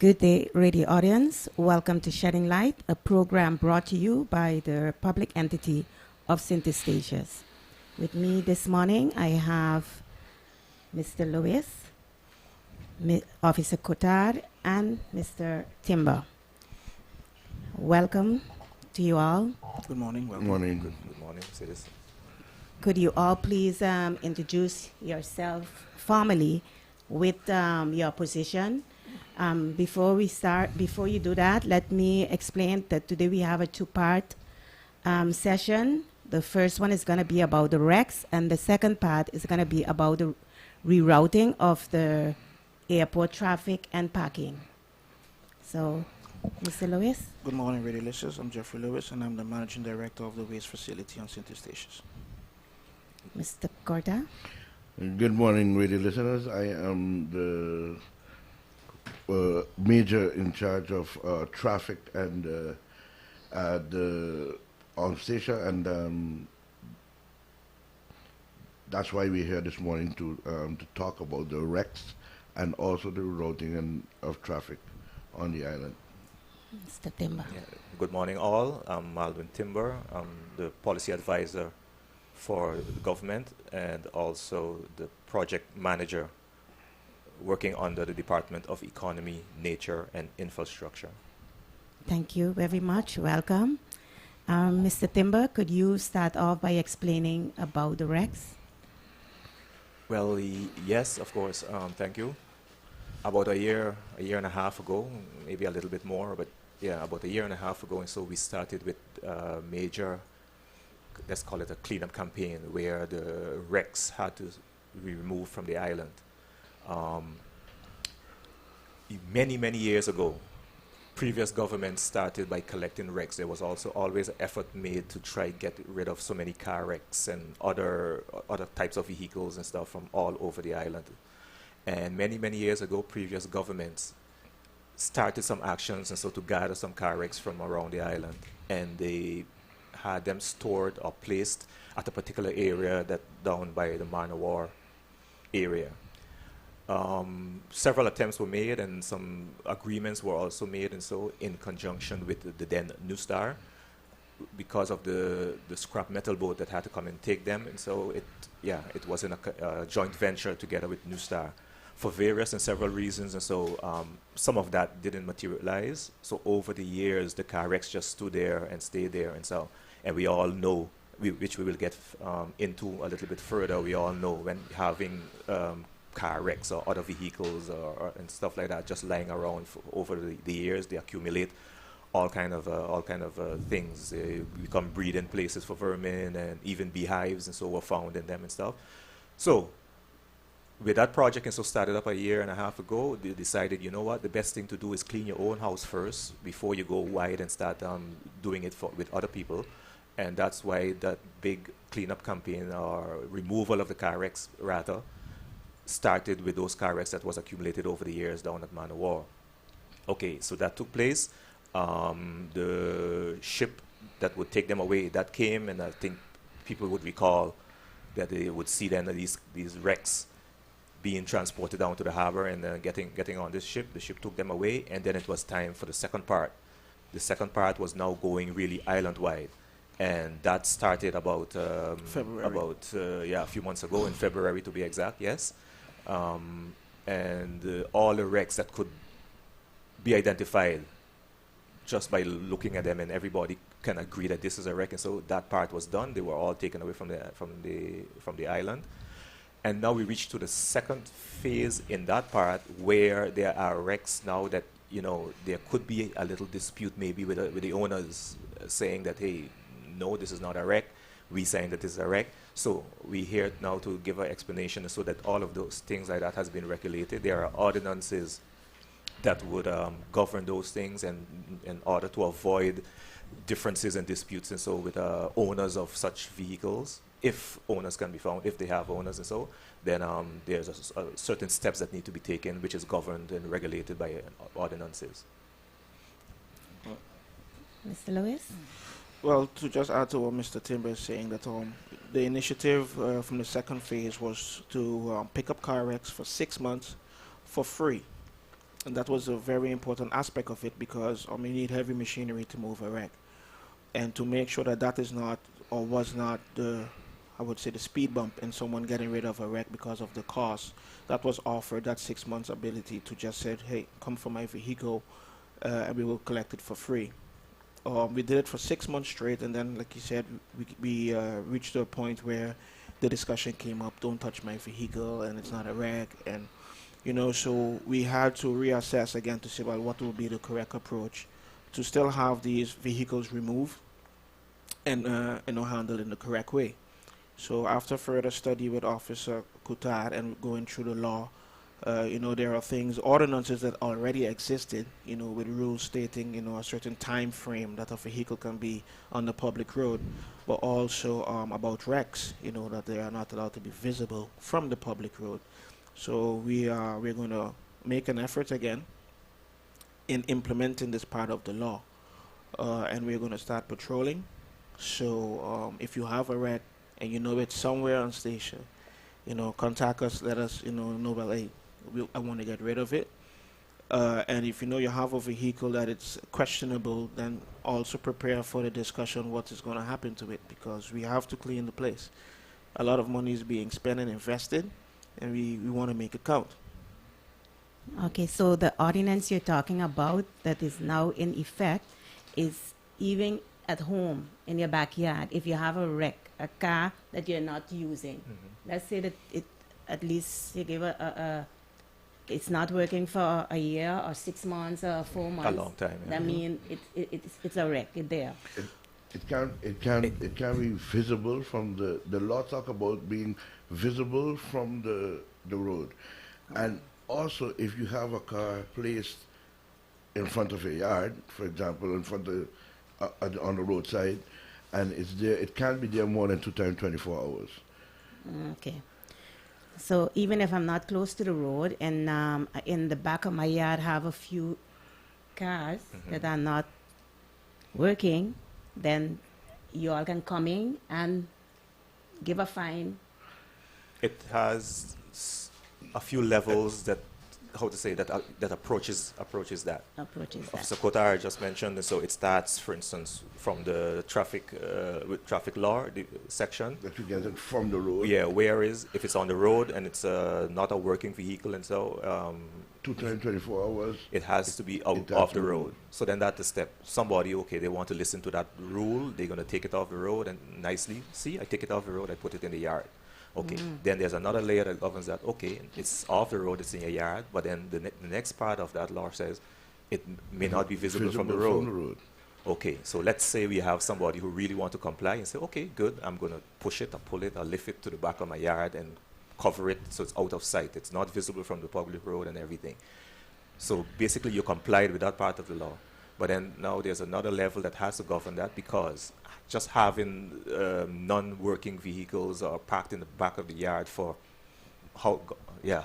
Good day, radio audience. Welcome to Shedding Light, a program brought to you by the public entity of St. Eustatius. With me this morning, I have Mr. Lewis, Officer Cotard, and Mr. Timber. Welcome to you all. Good morning. Good morning. Good morning, citizens. Could you all please introduce yourself formally with your position? Before you do that, let me explain that today we have a two-part session. The first one is going to be about the wrecks, and the second part is going to be about the rerouting of the airport traffic and parking. So, Mr. Lewis? Good morning, radio listeners. I'm Jeffrey Lewis, and I'm the Managing Director of the Waste Facility on St. Eustatius. Mr. Corda? Good morning, radio listeners. I am the major in charge of traffic and the on station, and that's why we're here this morning to talk about the wrecks and also the routing of traffic on the island. Mr. Timber. Yeah. Good morning, all. I'm Alvin Timber. I'm the policy advisor for the government and also the project manager working under the Department of Economy, Nature, and Infrastructure. Thank you very much. Welcome. Mr. Timber, could you start off by explaining about the wrecks? Well, yes, of course. Thank you. About a year and a half ago, maybe a little bit more, but yeah, about a year and a half ago, and so we started with major, let's call it a cleanup campaign, where the wrecks had to be removed from the island. Many years ago, previous governments started by collecting wrecks. There was also always an effort made to try get rid of so many car wrecks and other types of vehicles and stuff from all over the island. And many years ago, previous governments started some actions and so to gather some car wrecks from around the island, and they had them stored or placed at a particular area that down by the Man of War area. Several attempts were made and some agreements were also made, and so in conjunction with the then New Star, because of the scrap metal boat that had to come and take them, and so it was in a joint venture together with New Star for various and several reasons, and so some of that didn't materialize. So over the years, the car wrecks just stood there and stayed there, and we all know, which we will get into a little bit further, we all know when having car wrecks or other vehicles and stuff like that just lying around over the years, they accumulate all kind of things. They become breeding places for vermin, and even beehives and so were found in them and stuff. So with that project, and so started up a year and a half ago, they decided, you know what, the best thing to do is clean your own house first before you go wide and start doing it with other people. And that's why that big cleanup campaign, or removal of the car wrecks rather, started with those car wrecks that was accumulated over the years down at Man of War. Okay, so that took place. The ship that would take them away, that came, and I think people would recall that they would see then these wrecks being transported down to the harbor and getting on this ship. The ship took them away, and then it was time for the second part. The second part was now going really island-wide, and that started about February. a few months ago, in February to be exact, yes. And all the wrecks that could be identified just by looking at them, and everybody can agree that this is a wreck, and so that part was done. They were all taken away from the island, and now we reach to the second phase in that part, where there are wrecks now that, you know, there could be a little dispute maybe with the owners, saying that, hey, no, this is not a wreck. We saying that this is a wreck. So we're here now to give an explanation so that all of those things like that has been regulated. There are ordinances that would govern those things, and in order to avoid differences and disputes, and so with owners of such vehicles, if owners can be found, if they have owners and so, then there's certain steps that need to be taken, which is governed and regulated by ordinances. Mr. Lewis? Well, to just add to what Mr. Timber is saying, that the initiative from the second phase was to pick up car wrecks for 6 months for free. And that was a very important aspect of it because you need heavy machinery to move a wreck. And to make sure that that is not or was not the, I would say, the speed bump in someone getting rid of a wreck because of the cost, that was offered that 6 months ability to just say, hey, come for my vehicle and we will collect it for free. We did it for 6 months straight, and then, like you said, we reached to a point where the discussion came up, don't touch my vehicle, and it's not a wreck, and, so we had to reassess again to say, well, what will be the correct approach to still have these vehicles removed and, handled in the correct way. So after further study with Officer Coutard and going through the law, there are things, ordinances that already existed, with rules stating, a certain time frame that a vehicle can be on the public road, but also about wrecks, that they are not allowed to be visible from the public road. So we're going to make an effort again in implementing this part of the law, and we're going to start patrolling. So if you have a wreck and you know it's somewhere on station, contact us, let us, know, well, hey, I want to get rid of it. And if you have a vehicle that it's questionable, then also prepare for the discussion what is going to happen to it, because we have to clean the place. A lot of money is being spent and invested, and we want to make it count. Okay, so the ordinance you're talking about that is now in effect is even at home in your backyard, if you have a wreck, a car that you're not using, let's say that it at least you give it's not working for a year or 6 months or 4 months. A long time. Yeah. That means it's a wreck. It's there. It can be visible from the law talk about being visible from the road, and also if you have a car placed in front of a yard, for example, in front of on the roadside, and it's there, it can't be there more than 2 times 24 hours. Okay. So even if I'm not close to the road and in the back of my yard have a few cars that are not working, then you all can come in and give a fine. It has a few levels that, how to say, that approaches that. Officer Kotar just mentioned, so it starts, for instance, from the traffic with traffic law the section. That you get it from the road. Yeah, if it's on the road and it's not a working vehicle, and so 2 times 24 hours. it has to be out off the road. So then that's the step. Somebody, okay, they want to listen to that rule. They're going to take it off the road and nicely, see, I take it off the road, I put it in the yard. Okay, then there's another layer that governs that, okay, it's off the road, it's in your yard, but then the next part of that law says it may not be visible from the road. Okay, so let's say we have somebody who really want to comply and say, okay, good, I'm going to push it, or pull it, or lift it to the back of my yard and cover it so it's out of sight. It's not visible from the public road and everything. So basically you complied with that part of the law. But then now there's another level that has to govern that, because just having non-working vehicles or parked in the back of the yard for how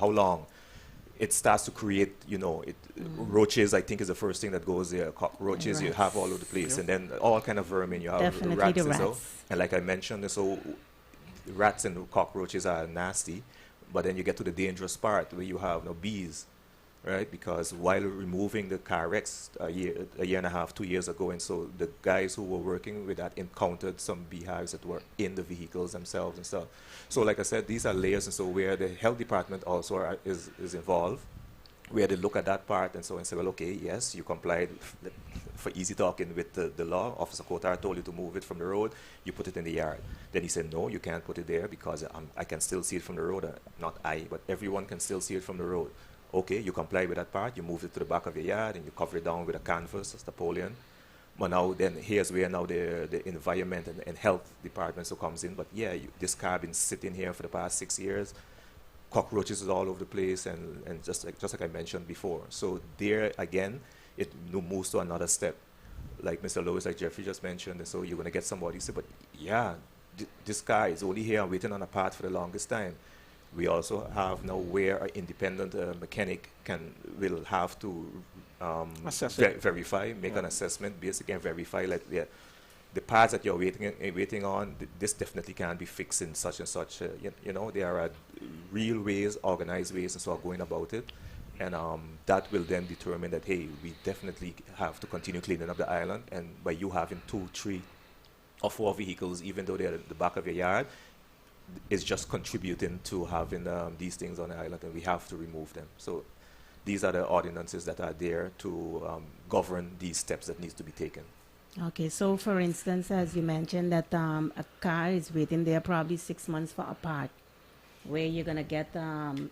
long, it starts to create, roaches, I think, is the first thing that goes there. Cockroaches you have all over the place, and then all kind of vermin. You have Definitely rats, the and so. rats. And like I mentioned, so rats and cockroaches are nasty, but then you get to the dangerous part where you have bees. Right, because while removing the car wrecks a year and a half, 2 years ago, and so the guys who were working with that encountered some beehives that were in the vehicles themselves and stuff. So like I said, these are layers, and so where the health department also is involved, where they look at that part and so and say, well, okay, yes, you complied, for easy talking, with the law. Officer Kotar told you to move it from the road, you put it in the yard. Then he said, no, you can't put it there because I can still see it from the road. Not I, but everyone can still see it from the road. Okay, you comply with that part, you move it to the back of your yard and you cover it down with a canvas, a Napoleon. But now then here's where now the environment and health department so comes in. But yeah, this car been sitting here for the past 6 years, cockroaches is all over the place, and just like I mentioned before. So there again, it moves to another step. Like Mr. Lewis, like Jeffrey just mentioned, and so you're gonna get somebody who say, but yeah, this car is only here waiting on a part for the longest time. We also have now where an independent mechanic will have to verify, make an assessment, basically, and verify like the parts that you're waiting on. This definitely can be fixed in such and such. There are real ways, organized ways, and so on going about it. And that will then determine that, hey, we definitely have to continue cleaning up the island. And by you having 2, 3, or 4 vehicles, even though they're at the back of your yard, is just contributing to having these things on the island, and we have to remove them. So these are the ordinances that are there to govern these steps that needs to be taken. Okay, so for instance, as you mentioned that a car is waiting there probably 6 months for a part, where you're gonna get the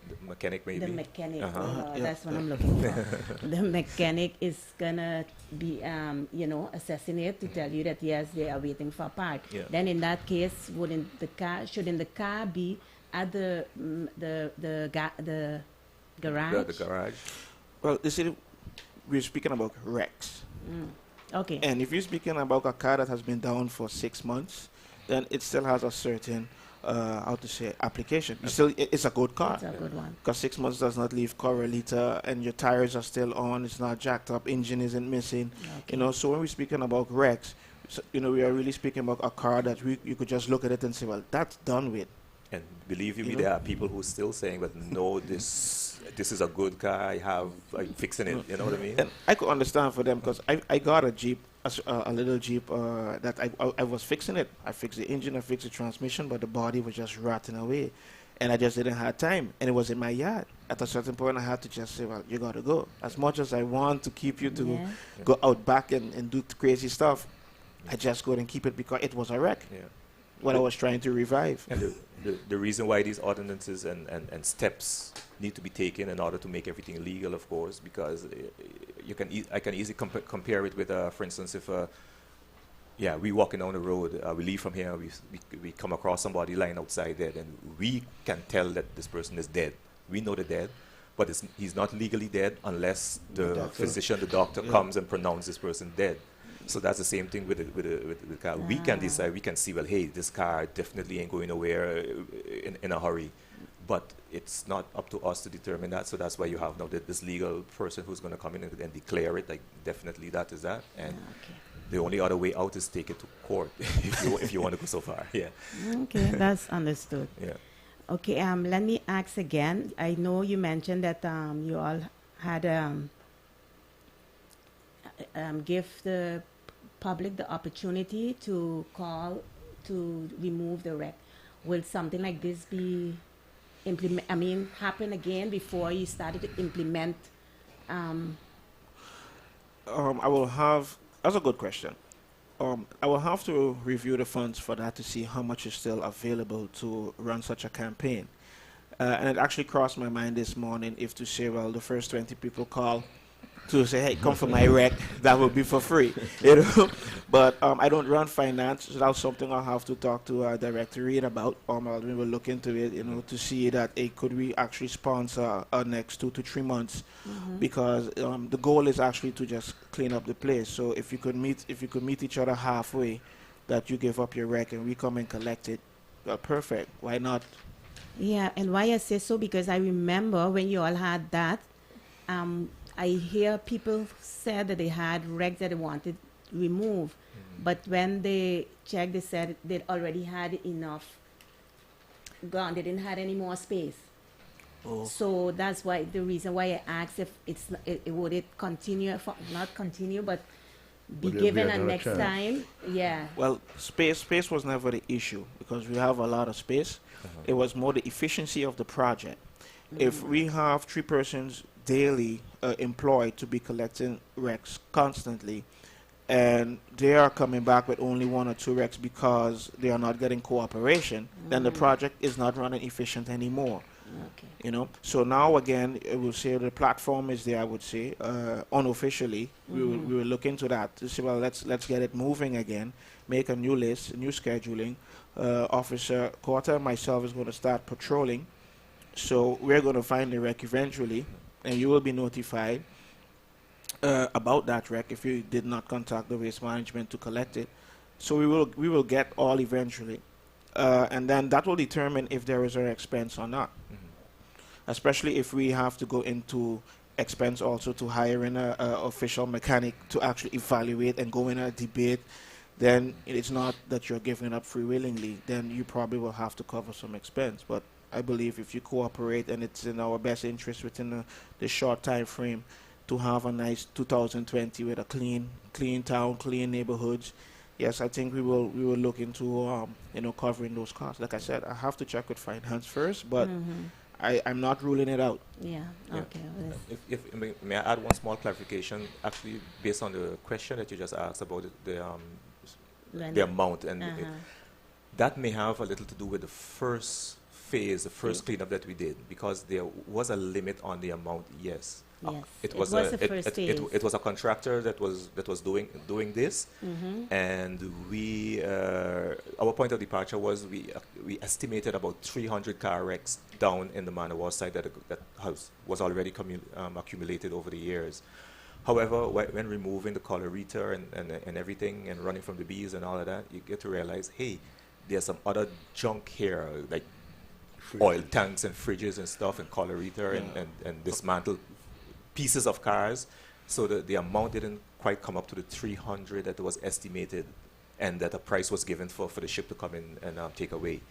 The mechanic, maybe. the mechanic. Yeah. That's what I'm looking for. The mechanic is gonna be, assessing it to tell you that yes, they are waiting for a part. Yeah. Then in that case, shouldn't the car be at the garage? The garage. Well, you see, we're speaking about wrecks. Okay. And if you're speaking about a car that has been down for 6 months, then it still has a certain, application. It's a good car. It's a good one. Because 6 months does not leave correlator, and your tires are still on. It's not jacked up. Engine isn't missing. Okay. So when we're speaking about wrecks, we are really speaking about a car that you could just look at it and say, well, that's done with. And believe you me, You know? there are people who still saying, but no, this is a good car. I'm fixing it. You know what I mean? And I could understand for them because I got a Jeep, a little Jeep that I was fixing it. I fixed the engine, I fixed the transmission, but the body was just rotting away. And I just didn't have time. And it was in my yard. At a certain point, I had to just say, well, you got to go. As much as I want to keep you to Yeah. go out back and do crazy stuff, I just couldn't keep it because it was a wreck. Yeah. What I was trying to revive. And the reason why these ordinances and steps need to be taken in order to make everything legal, of course, because I can easily compare it with, for instance, if we walking down the road, we leave from here, we come across somebody lying outside dead, and we can tell that this person is dead. We know the dead, but he's not legally dead unless the doctor. physician, the doctor, comes and pronounces this person dead. So that's the same thing with the car. We can decide, we can see, well, hey, this car definitely ain't going nowhere in a hurry. But it's not up to us to determine that. So that's why you have now this legal person who's going to come in and declare it, like definitely that is that. And the only other way out is take it to court if you want to go so far. Yeah. Okay, that's understood. Yeah. Okay, let me ask again. I know you mentioned that you all had give the public the opportunity to call to remove the wreck. Will something like this be happen again before you started to implement? I will have. That's a good question. I will have to review the funds for that to see how much is still available to run such a campaign. And it actually crossed my mind this morning if to say, well, the first 20 people call to say, hey, come for my wreck, that will be for free, But I don't run finance, so that's something I'll have to talk to our director Reed about. We will look into it, to see that could we actually sponsor our next 2 to 3 months, because the goal is actually to just clean up the place. So if you could meet each other halfway, that you give up your wreck and we come and collect it, well, perfect. Why not? Yeah, and why I say so, because I remember when you all had that, I hear people said that they had wrecks that they wanted removed, but when they checked, they said they already had enough gone. They didn't have any more space. Oh. So that's why the reason why I asked if would it continue, not continue, but be Would there be given a another next chance? time. Yeah. Well, space was never the issue because we have a lot of space. It was more the efficiency of the project. If we have 3 persons daily employed to be collecting wrecks constantly, and they are coming back with only 1 or 2 wrecks because they are not getting cooperation, then the project is not running efficient anymore. Okay. So now again, I will say the platform is there. I would say unofficially, we will look into that to say, well, let's get it moving again. Make a new list, new scheduling. Officer Quarter and myself is going to start patrolling. So we're going to find the wreck eventually, and you will be notified about that wreck if you did not contact the waste management to collect it. So we will get all eventually, and then that will determine if there is an expense or not. Especially if we have to go into expense also to hire in a official mechanic to actually evaluate and go in a debate. then it's not that you're giving it up free willingly. Then you probably will have to cover some expense. But I believe if you cooperate and it's in our best interest within the short time frame to have a nice 2020 with a clean town, clean neighborhoods, yes, I think we will look into covering those costs. Like I said, I have to check with finance first, but I'm not ruling it out. Yeah. Yeah. Okay. If may I add one small clarification? Actually, based on the question that you just asked about the amount, and that may have a little to do with the first phase, the first cleanup that we did, because there was a limit on the amount. Yes. Yes. It was the first phase. it was a contractor that was doing this, and we our point of departure was we estimated about 300 car wrecks down in the Manawar side that was already accumulated over the years. However, when removing the colorita and everything and running from the bees and all of that, you get to realize, hey, there's some other junk here, like oil tanks and fridges and stuff and colorita and dismantled pieces of cars. So the amount didn't quite come up to the 300 that was estimated and that a price was given for the ship to come in and take away.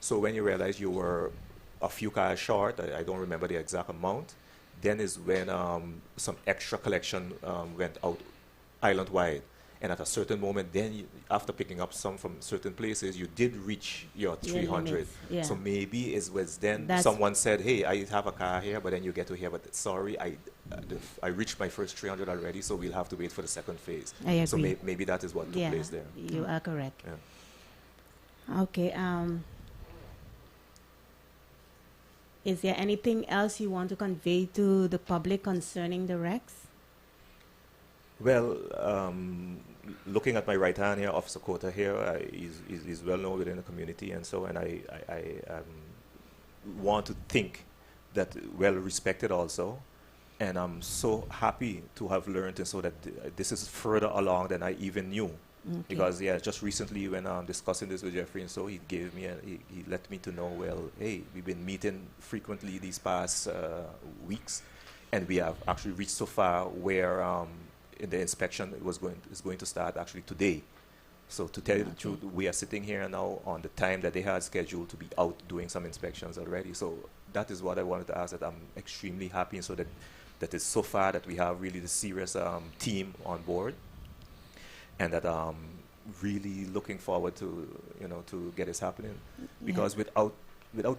So when you realize you were a few cars short, I don't remember the exact amount, then is when some extra collection went out island-wide. And at a certain moment, then after picking up some from certain places, you did reach your 300. Yeah. So maybe it was then That's someone said, hey, I have a car here, but then you get to hear, but sorry, I reached my first 300 already, so we'll have to wait for the second phase. I agree. So maybe that is what took place there. You are correct. Yeah. Okay. Is there anything else you want to convey to the public concerning the wrecks? Well, looking at my right hand here, Officer Kota here, he's well known within the community, and so, and I want to think that well respected also, and I'm so happy to have learned, and so that this is further along than I even knew. Okay. Because just recently when I'm discussing this with Jeffrey, and so he gave me he let me to know, well, hey, we've been meeting frequently these past weeks, and we have actually reached so far where in the inspection is going to start actually today. So to tell you the truth, we are sitting here now on the time that they had scheduled to be out doing some inspections already. So that is what I wanted to ask, that I'm extremely happy, and so that is so far that we have really the serious team on board, and that I'm really looking forward to to get this happening, because without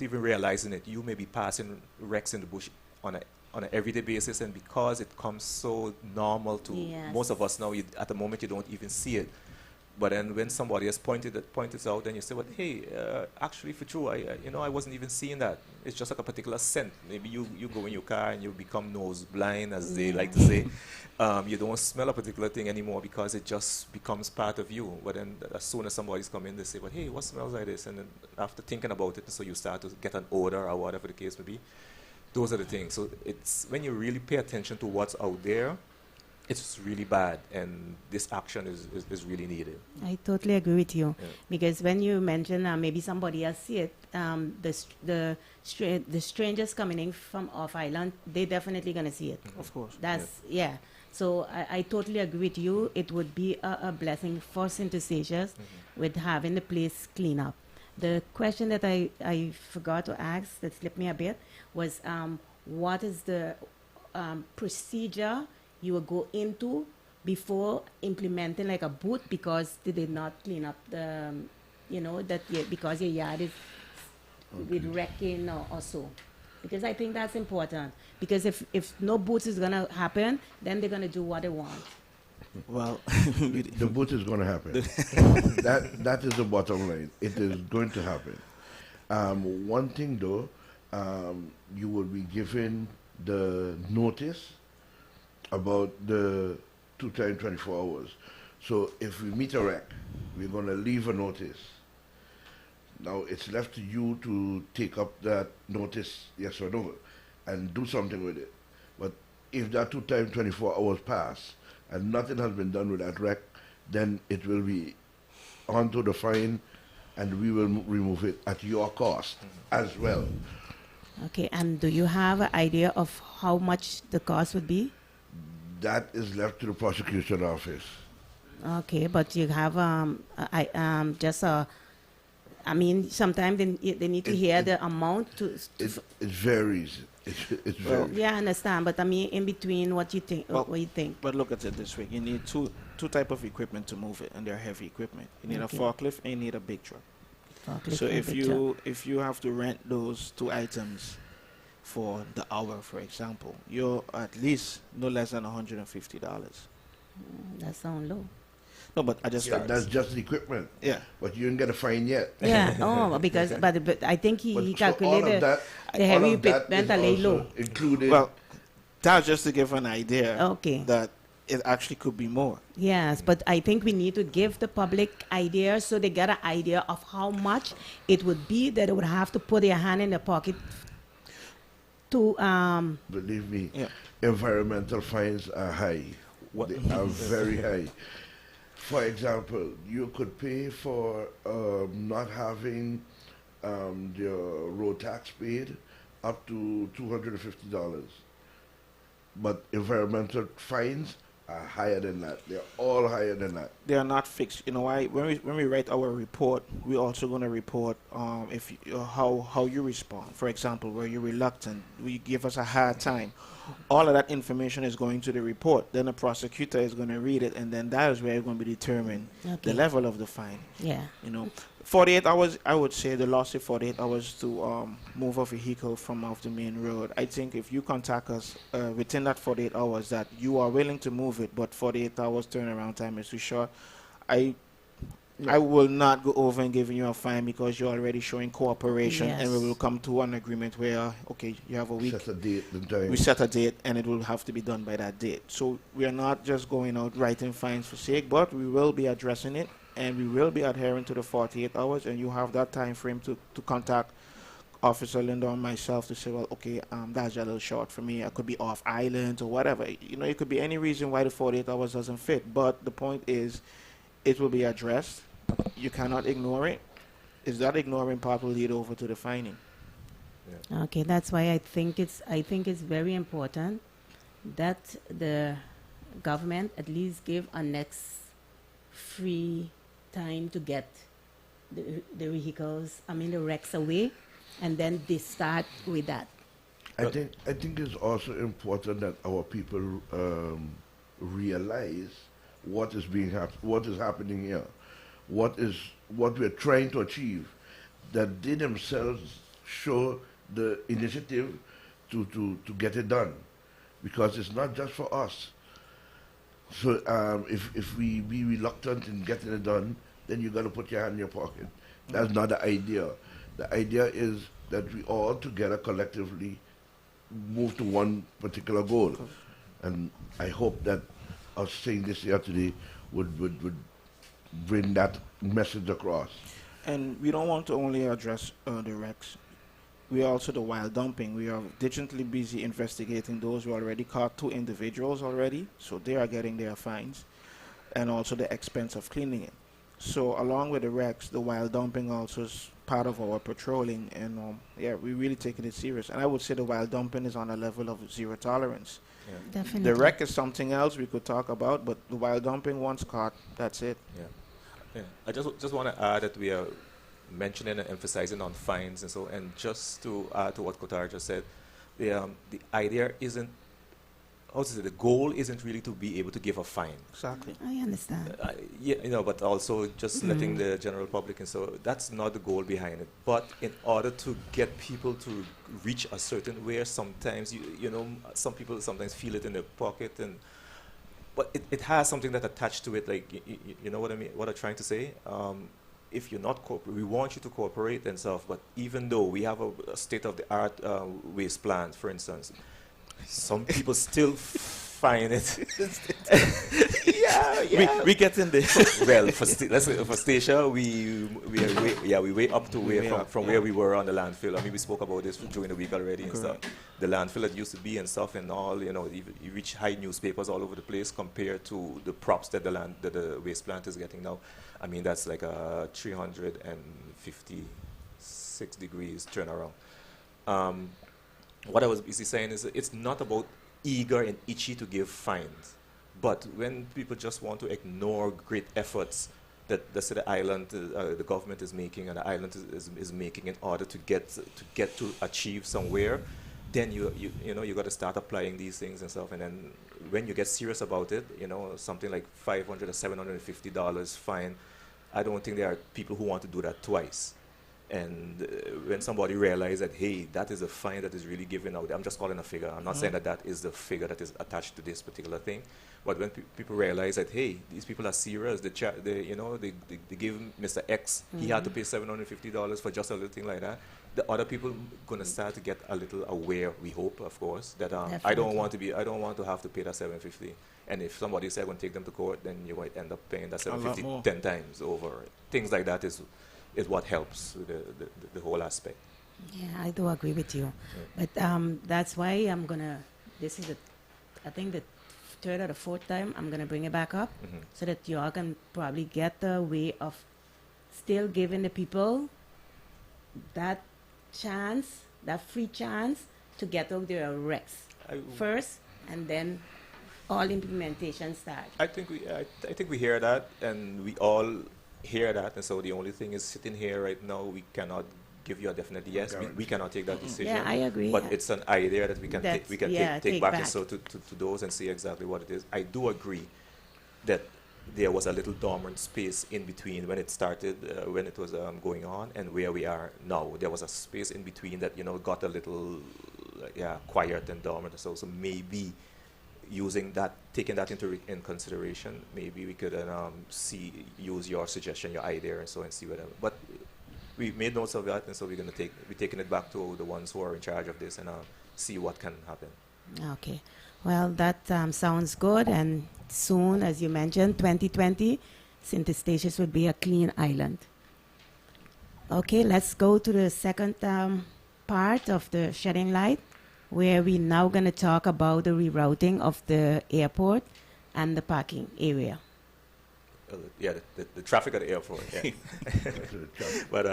even realizing it, you may be passing wrecks in the bush on an everyday basis, and because it comes so normal to most of us now, at the moment you don't even see it. But then when somebody has pointed it out, then you say, well, hey, actually for true, I wasn't even seeing that. It's just like a particular scent. Maybe you go in your car and you become nose blind, as they like to say. You don't smell a particular thing anymore because it just becomes part of you. But then as soon as somebody's come in, they say, well, hey, what smells like this? And then after thinking about it, so you start to get an odor or whatever the case may be. Those are the things. So it's when you really pay attention to what's out there, it's really bad, and this action is really needed. I totally agree with you, because when you mention maybe somebody else see it, the strangers coming in from off island, they definitely gonna see it. Of course. That's So I totally agree with you. It would be a blessing for St. Eustatius with having the place clean up. The question that I forgot to ask, that slipped me a bit, was what is the procedure you will go into before implementing like a boot, because they did not clean up the, because your yard is with wrecking or so. Because I think that's important. Because if no boots is going to happen, then they're going to do what they want. Well, the boot is going to happen. that is the bottom line. It is going to happen. One thing though, you will be given the notice about the 2 times 24 hours. So if we meet a wreck, we're going to leave a notice. Now it's left to you to take up that notice, yes or no, and do something with it. But if that 2 times 24 hours pass and nothing has been done with that wreck, then it will be onto the fine, and we will remove it at your cost as well. Okay, and do you have an idea of how much the cost would be? That is left to the prosecution office. Okay, but you have just a. I mean, sometimes they need to It, hear it, the amount it, it varies. It Well, varies. yeah, I understand, but I mean, in between, what you think? Well, What you think? but look at it this way: you need two type of equipment to move it, and they're heavy equipment. You need Okay. a forklift and you need a big truck. Forklift So and if big truck. you have to rent those two items for the hour, for example, you're at least no less than $150. That sound low. No, but I just Yeah, that's just the equipment. yeah. But you ain't get a fine yet. Yeah. Oh, because but I think he But so all of calculated that, the all heavy of that equipment is a little also low. included. Well, that's just to give an idea Okay. that it actually could be more. Yes, but I think we need to give the public ideas so they get an idea of how much it would be that they would have to put their hand in their pocket to Believe me, Yeah. environmental fines are high. What- They are very high. For example, you could pay for not having your road tax paid up to $250. But environmental fines are higher than that. They're all higher than that. They are not fixed. You know why? When we write our report, we're also going to report if you, how you respond. For example, were you reluctant? Will you give us a hard time? All of that information is going to the report. Then the prosecutor is going to read it, and then that is where it's going to be determined Okay. the level of the fine. yeah. You know, 48 hours. I would say the law said 48 hours to move a vehicle from off the main road. I think if you contact us within that 48 hours that you are willing to move it, but 48 hours turnaround time is too short, I will not go over and giving you a fine because you're already showing cooperation, and we Yes. will come to an agreement where okay, you have a week. Set a date and time. We set a date, and it will have to be done by that date. So we are not just going out writing fines for sake, but we will be addressing it, and we will be adhering to the 48 hours, and you have that time frame to contact Officer Linda or myself to say, well, okay, that's a little short for me. I could be off island or whatever. You know, it could be any reason why the 48 hours doesn't fit. But the point is, it will be addressed. You cannot ignore it. Is that ignoring part will lead over to the fining? Okay, that's why I think it's very important that the government at least give a next free time to get the vehicles, I mean the wrecks away, and then they start with that. I think it's also important that our people realize what is what is happening here, what we're trying to achieve, that they themselves show the initiative to get it done, because it's not just for us. So if we be reluctant in getting it done, then you got to put your hand in your pocket. That's not the idea. The idea is that we all together collectively move to one particular goal. And I hope that us saying this here today would bring that message across. And we don't want to only address the wrecks. We are also the wild dumping. We are diligently busy investigating those. We already caught 2 individuals already, so they are getting their fines, and also the expense of cleaning it. So along with the wrecks, the wild dumping also is part of our patrolling, and yeah, we're really taking it serious. And I would say the wild dumping is on a level of zero tolerance. Definitely. The wreck is something else we could talk about, but the wild dumping once caught, that's it. Yeah. I just want to add that we are mentioning and emphasizing on fines and so, and just to add to what Kotar just said, the idea isn't, how to say, the goal isn't really to be able to give a fine. Exactly. I understand. Yeah, you know, but also just letting the general public, and so that's not the goal behind it. But in order to get people to reach a certain way, sometimes you know, some people sometimes feel it in their pocket, and but it has something that attached to it, like you know what I mean, what I'm trying to say. If you're not we want you to cooperate and stuff, but even though we have a state-of-the-art waste plant, for instance, some people still find it. We get in there. Well, let's say for Stacia, we way up to from where we were on the landfill. I mean, we spoke about this during the week already and stuff. The landfill that used to be and stuff and all, you know, you reach high newspapers all over the place compared to the props that the waste plant is getting now. I mean, that's like a 356 degrees turnaround. What I was busy saying is it's not about eager and itchy to give fines, But when people just want to ignore great efforts that the island, the government is making, and the island is making in order to get to achieve somewhere, then you got to start applying these things and stuff. And then when you get serious about it, something like $500 or $750 fine. I don't think there are people who want to do that twice. And when somebody realizes that, hey, that is a fine that is really given out, I'm just calling a figure. I'm not saying that is the figure that is attached to this particular thing. But when people realize that, hey, these people are serious, they give Mr. X, he had to pay $750 for just a little thing like that. The other people going to start to get a little aware. We hope, of course, that I don't want to have to pay that $750. And if somebody said I'm going to take them to court, then you might end up paying that $750 10 times over. Things like that is what helps with the whole aspect. Yeah, I do agree with you. Yeah. But that's why I'm going to, this is, I think the third or the fourth time, I'm going to bring it back up so that you all can probably get the way of still giving the people that chance, that free chance to get out their wrecks first, and then all implementation start. I think we hear that, and we all hear that, and so the only thing is sitting here right now, we cannot give you a definite yes. We cannot take that decision. Yeah, I agree. But it's an idea that we can take back, and so to those and see exactly what it is. I do agree that there was a little dormant space in between when it started, when it was going on, and where we are now. There was a space in between that got a little quiet and dormant. So maybe taking that in consideration, maybe we could use your suggestion, your idea, and so and see whatever. But we made notes of that, and so we're taking it back to the ones who are in charge of this and see what can happen. Okay. Well, that sounds good. And soon, as you mentioned, 2020, St. Eustatius will be a clean island. Okay, let's go to the second part of the Shedding Light, where we're now going to talk about the rerouting of the airport and the parking area. The traffic at the airport. Yeah. But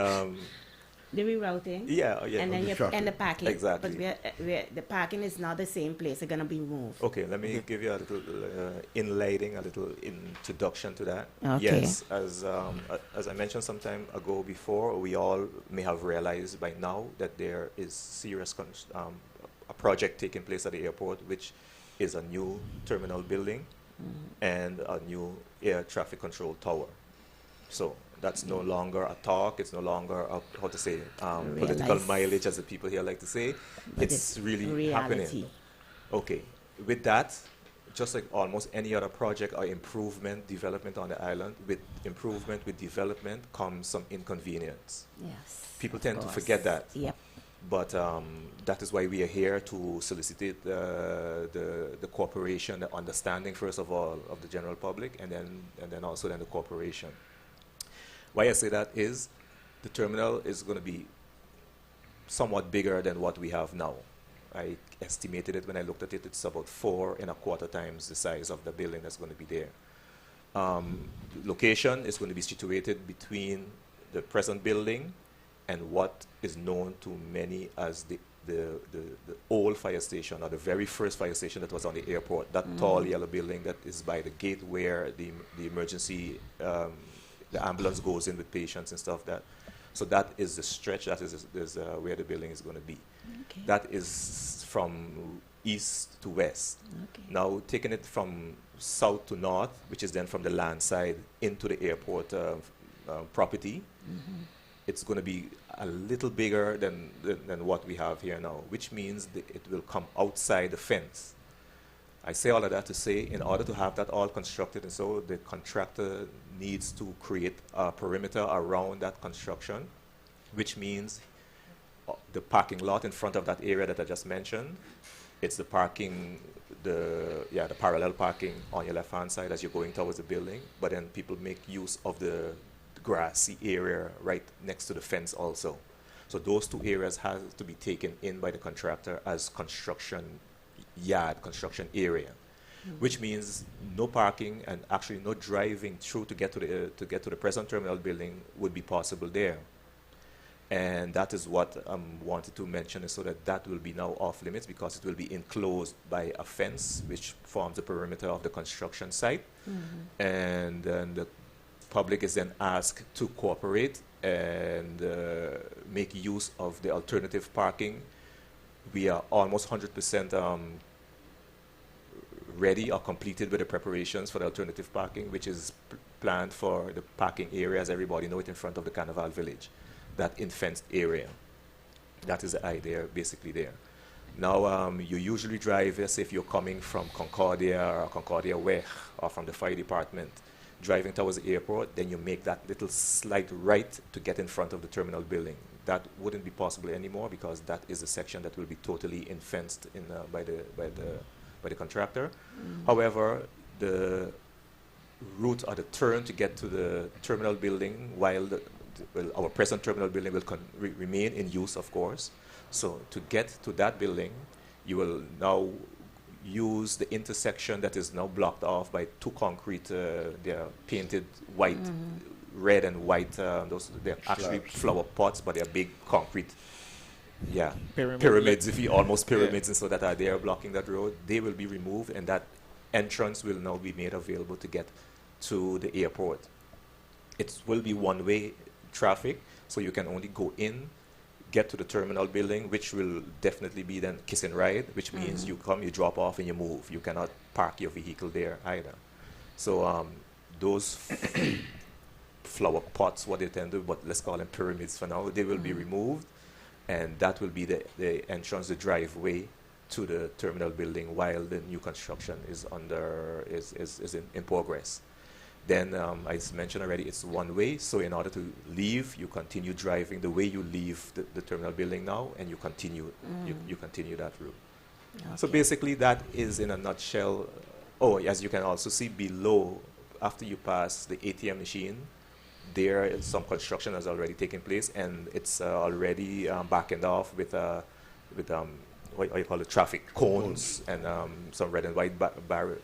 the rerouting. Yeah. And then and the parking. Exactly. But the parking is not the same place. It's going to be moved. Okay, let me give you a little a little introduction to that. Okay. Yes, as I mentioned some time ago before, we all may have realized by now that there is serious a project taking place at the airport, which is a new terminal building and a new air traffic control tower. So that's no longer a talk. It's no longer political mileage, as the people here like to say. It's really reality. happening. Okay. With that, just like almost any other project or development on the island, with improvement, with development comes some inconvenience. Yes. People tend to forget that. Yep. But that is why we are here to solicit the cooperation, the understanding, first of all, of the general public, and then also the cooperation. Why I say that is the terminal is going to be somewhat bigger than what we have now. I estimated it when I looked at it. It's about 4.25 times the size of the building that's going to be there. Location is going to be situated between the present building and what is known to many as the old fire station, or the very first fire station that was on the airport, that tall yellow building that is by the gate where the emergency, the ambulance goes in with patients and stuff. So that is the stretch, that is where the building is going to be. Okay. That is from east to west. Okay. Now taking it from south to north, which is then from the land side into the airport property, it's going to be a little bigger than what we have here now, which means it will come outside the fence. I say all of that to say, in order to have that all constructed, and so the contractor needs to create a perimeter around that construction, which means the parking lot in front of that area that I just mentioned. It's the parking, the parallel parking on your left-hand side as you're going towards the building, but then people make use of the grassy area right next to the fence also. So those two areas have to be taken in by the contractor as construction area, which means no parking and actually no driving through to get to the present terminal building would be possible there. And that is what I wanted to mention, is so that that will be now off limits because it will be enclosed by a fence which forms the perimeter of the construction site. And then the public is then asked to cooperate and make use of the alternative parking. We are almost 100% ready or completed with the preparations for the alternative parking, which is planned for the parking area, as everybody knows, in front of the Carnival Village, that in-fenced area. That is the idea basically there. Now, you usually drive, as if you're coming from Concordia or Concordia West or from the fire department, driving towards the airport, then you make that little slight right to get in front of the terminal building. That wouldn't be possible anymore because that is a section that will be totally in-fenced by the contractor. However, the route or the turn to get to the terminal building, while our present terminal building will remain in use, of course. So to get to that building, you will now use the intersection that is now blocked off by two concrete, they are painted white, red and white, they're actually flower pots, but they're big concrete, pyramids, if you almost pyramids, and so that are there blocking that road. They will be removed, and that entrance will now be made available to get to the airport. It will be one-way traffic, so you can only go in, get to the terminal building, which will definitely be then kiss and ride, which means you come, you drop off, and you move. You cannot park your vehicle there either. So those flower pots, what they tend to do, but let's call them pyramids for now, they will be removed, and that will be the entrance, the driveway to the terminal building while the new construction is in progress. Then, as mentioned already, it's one way. So in order to leave, you continue driving the way you leave the terminal building now, and you continue you continue that route. Okay. So basically, that is in a nutshell. Oh, as you can also see below, after you pass the ATM machine, there is some construction has already taken place, and it's already backing off with what you call it, traffic cones and some red and white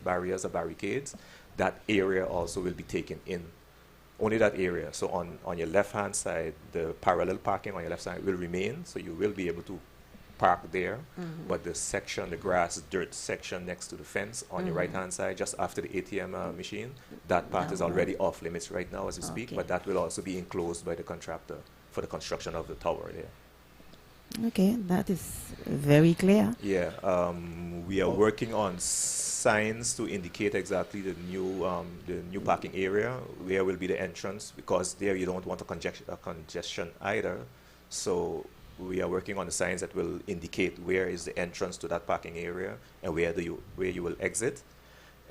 barriers or barricades. That area also will be taken in, only that area. So on your left-hand side, the parallel parking on your left side will remain, so you will be able to park there. But the section, the grass, dirt section next to the fence on your right-hand side, just after the ATM machine, that part is already off limits right now as we speak, but that will also be enclosed by the contractor for the construction of the tower there. Okay, that is very clear. Yeah, we are working on signs to indicate exactly the new parking area, where will be the entrance, because there you don't want a congestion either. So we are working on the signs that will indicate where is the entrance to that parking area and where you will exit.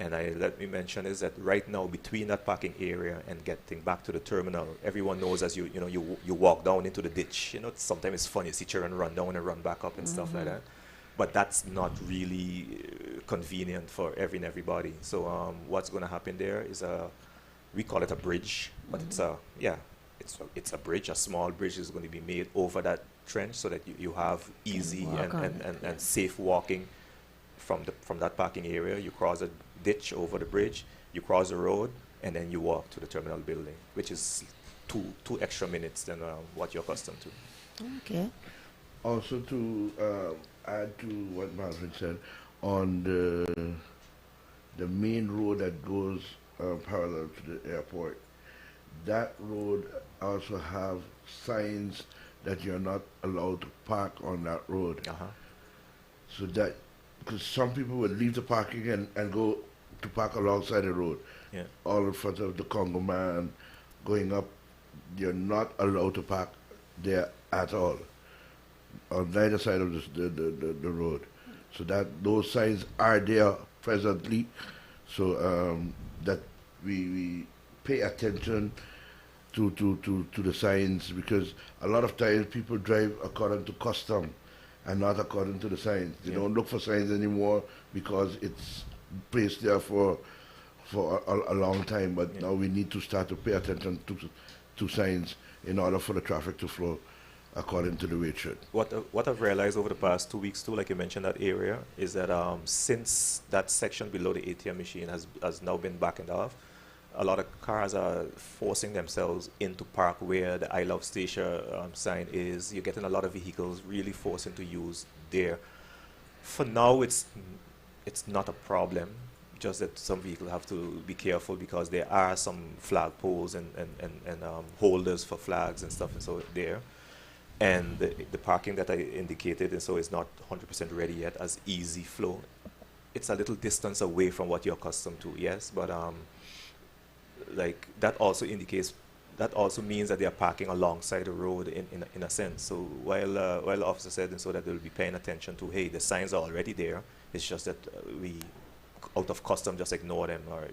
And let me mention is that right now, between that parking area and getting back to the terminal, everyone knows as you walk down into the ditch. You know, sometimes it's funny, you see children run down and run back up and stuff like that. But that's not really convenient for everybody. So what's going to happen there is we call it a bridge, but it's a bridge. A small bridge is going to be made over that trench so that you have easy and safe walking from that parking area. You cross a ditch over the bridge, you cross the road, and then you walk to the terminal building, which is two extra minutes than what you're accustomed to. Okay. Also to add to what Marvin said, on the main road that goes parallel to the airport, that road also have signs that you're not allowed to park on that road. So that, because some people would leave the parking and go to park alongside the road, all in front of the Congo man going up, you're not allowed to park there at all, on neither side of the road. So that those signs are there presently, so that we pay attention to the signs, because a lot of times people drive according to custom and not according to the signs. They don't look for signs anymore because it's placed there for a long time, but now we need to start to pay attention to signs in order for the traffic to flow according to the way it should. What I've realized over the past 2 weeks too, like you mentioned that area, is that since that section below the ATM machine has now been backed off, a lot of cars are forcing themselves into park where the I Love Statia sign is. You're getting a lot of vehicles really forcing to use there. For now, it's not a problem. Just that some vehicles have to be careful because there are some flag poles and holders for flags and stuff and so there. And the parking that I indicated, and so it's not 100% ready yet as easy flow. It's a little distance away from what you're accustomed to, yes, but like that also indicates, that also means that they are parking alongside the road in a sense. So while the officer said and so that they'll be paying attention to, hey, the signs are already there, it's just that we, out of custom, just ignore them, or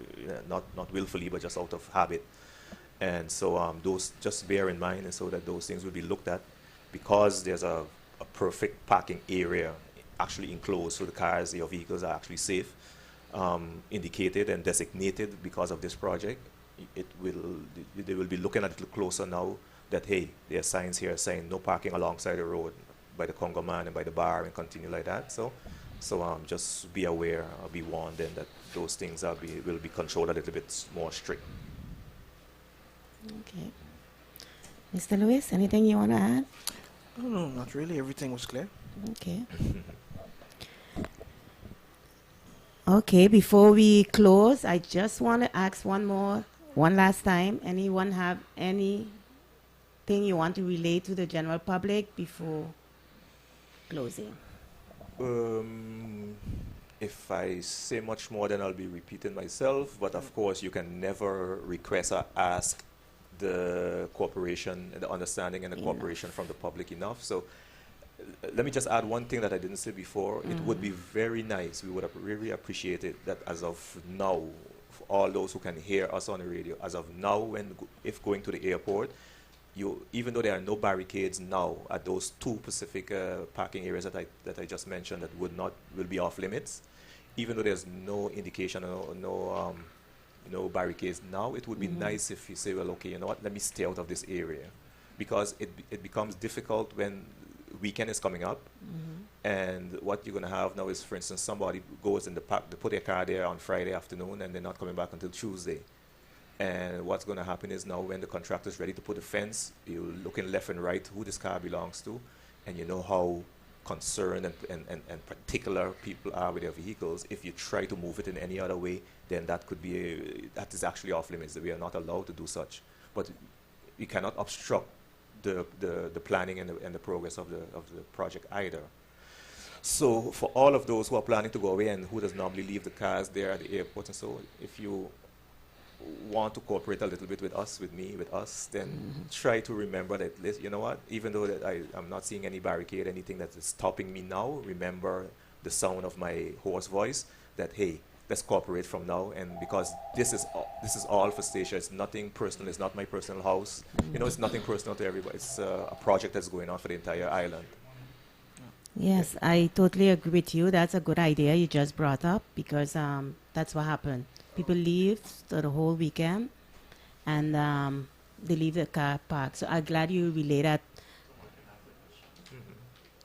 not willfully, but just out of habit. And so those, just bear in mind, and so that those things will be looked at, because there's a perfect parking area actually enclosed, so the cars, your vehicles are actually safe, indicated and designated because of this project. They will be looking at it closer now that, hey, there are signs here saying no parking alongside the road by the Congo man and by the bar and continue like that. So just be aware, be warned then that those things will be controlled a little bit more strict. Okay. Mr. Lewis, anything you want to add? Oh, no, not really. Everything was clear. Okay. Okay, before we close, I just want to ask one last time. Anyone have anything you want to relate to the general public before closing? If I say much more, then I'll be repeating myself. But of course, you can never request or ask the cooperation, the understanding and the cooperation from the public enough. So let me just add one thing that I didn't say before. It would be very nice, we would have really appreciated that as of now, for all those who can hear us on the radio, as of now, if going to the airport, even though there are no barricades now at those two specific parking areas that I just mentioned that will be off limits, even though there's no indication or no barricades now, it would be nice if you say, well, okay, you know what, let me stay out of this area, because it becomes difficult when weekend is coming up, and what you're going to have now is, for instance, somebody goes in the park, they put their car there on Friday afternoon, and they're not coming back until Tuesday. And what's going to happen is now when the contractor is ready to put a fence, you're looking left and right who this car belongs to, and you know how concerned and particular people are with their vehicles. If you try to move it in any other way, then that is actually off limits. We are not allowed to do such. But we cannot obstruct the planning and the progress of the project either. So for all of those who are planning to go away and who does normally leave the cars there at the airport and so, if you want to cooperate a little bit with us, then try to remember that, you know what, even though that I'm not seeing any barricade, anything that is stopping me now, remember the sound of my hoarse voice, that, hey, let's cooperate from now, and because this is all for Statia. It's nothing personal. It's not my personal house. You know, it's nothing personal to everybody. It's a project that's going on for the entire island. Yes, I totally agree with you. That's a good idea you just brought up, because that's what happened. People leave for the whole weekend, and they leave the car parked. So I'm glad you relay that.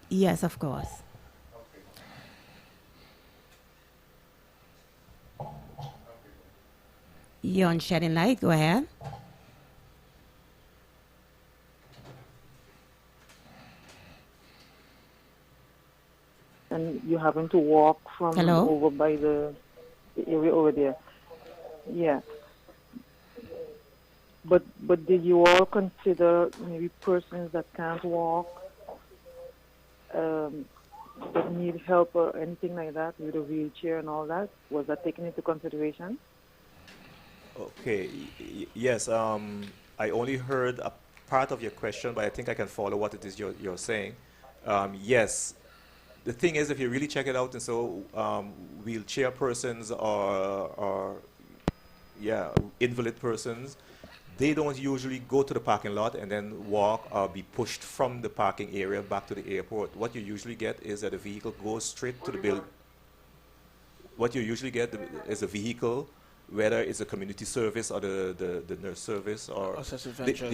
Yes, of course. You're on Shedding Light. Go ahead. And you happen to walk from over by the area over there. Yeah. But did you all consider maybe persons that can't walk, that need help or anything like that with a wheelchair and all that? Was that taken into consideration? Okay, yes, I only heard a part of your question, but I think I can follow what it is you're saying. Yes, the thing is, if you really check it out, and so wheelchair persons or invalid persons, they don't usually go to the parking lot and then walk or be pushed from the parking area back to the airport. What you usually get is that the vehicle goes straight to the building. What you usually get is a vehicle, whether it's a community service or the nurse service or Accessible Ventures.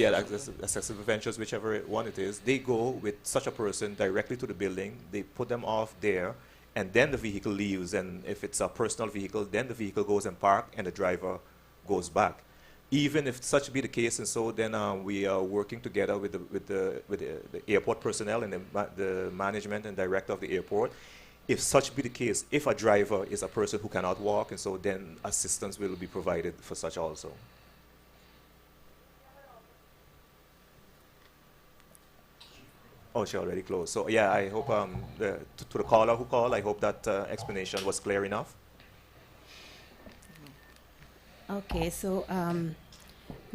Accessible Ventures, whichever one it is, they go with such a person directly to the building, they put them off there, and then the vehicle leaves. And if it's a personal vehicle, then the vehicle goes and park and the driver goes back. even if such be the case, and so then we are working together with the airport personnel and the management and director of the airport. If such be the case, if a driver is a person who cannot walk, and so then assistance will be provided for such also. Oh, she already closed. So yeah, I hope to the caller who called, I hope that explanation was clear enough. Okay, so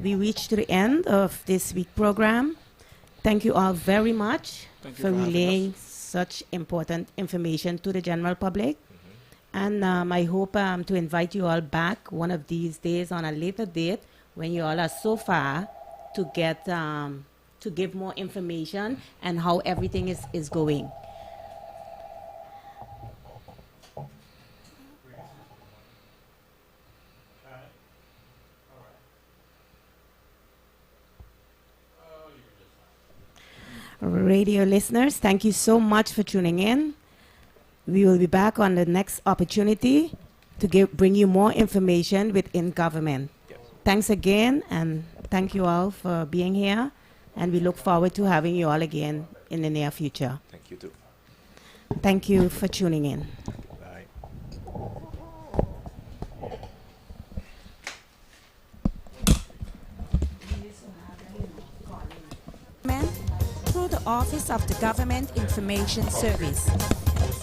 we reached to the end of this week program. Thank you all very much Thank you for for having relaying such important information to the general public. And I hope to invite you all back one of these days on a later date when you all are so far to get to give more information and how everything is going. Radio listeners, thank you so much for tuning in. We will be back on the next opportunity to bring you more information within government. Yes. Thanks again, and thank you all for being here. And we look forward to having you all again in the near future. Thank you too. Thank you for tuning in. Bye. Through the Office of the Government Information Service,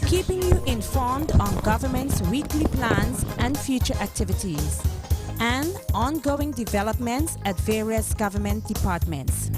keeping you informed on government's weekly plans and future activities, and ongoing developments at various government departments.